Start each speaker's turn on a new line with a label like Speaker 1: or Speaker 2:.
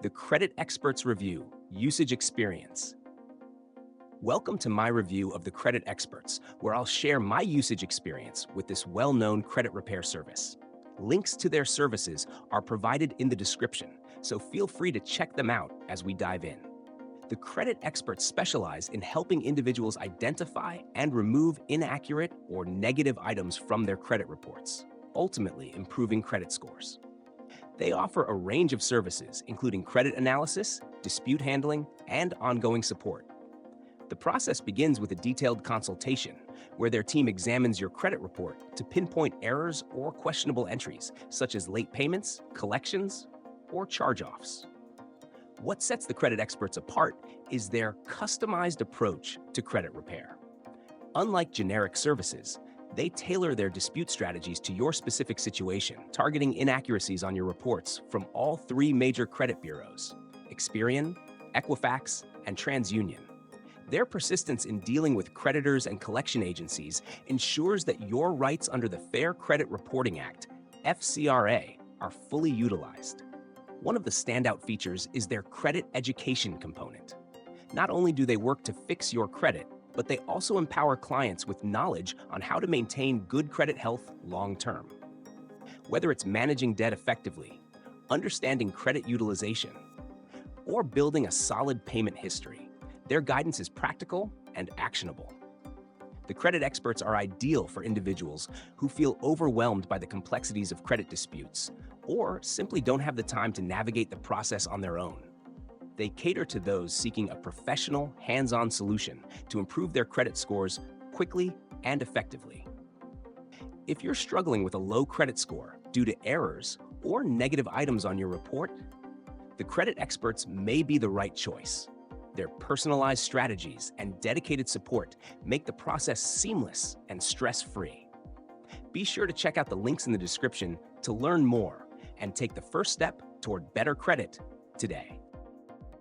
Speaker 1: The Credit Experts Review Usage Experience. Welcome to my review of the Credit Experts, where I'll share my usage experience with this well-known credit repair service. Links to their services are provided in the description, so feel free to check them out as we dive in. The Credit Experts specialize in helping individuals identify and remove inaccurate or negative items from their credit reports, ultimately improving credit scores. They offer a range of services, including credit analysis, dispute handling, and ongoing support. The process begins with a detailed consultation, where their team examines your credit report to pinpoint errors or questionable entries, such as late payments, collections, or charge-offs. What sets the credit experts apart is their customized approach to credit repair. Unlike generic services, they tailor their dispute strategies to your specific situation, targeting inaccuracies on your reports from all three major credit bureaus: Experian, Equifax, and TransUnion. Their persistence in dealing with creditors and collection agencies ensures that your rights under the Fair Credit Reporting Act, FCRA, are fully utilized. One of the standout features is their credit education component. Not only do they work to fix your credit, but they also empower clients with knowledge on how to maintain good credit health long-term. Whether it's managing debt effectively, understanding credit utilization, or building a solid payment history, their guidance is practical and actionable. The credit experts are ideal for individuals who feel overwhelmed by the complexities of credit disputes or simply don't have the time to navigate the process on their own. They cater to those seeking a professional, hands-on solution to improve their credit scores quickly and effectively. If you're struggling with a low credit score due to errors or negative items on your report, the credit experts may be the right choice. Their personalized strategies and dedicated support make the process seamless and stress-free. Be sure to check out the links in the description to learn more and take the first step toward better credit today.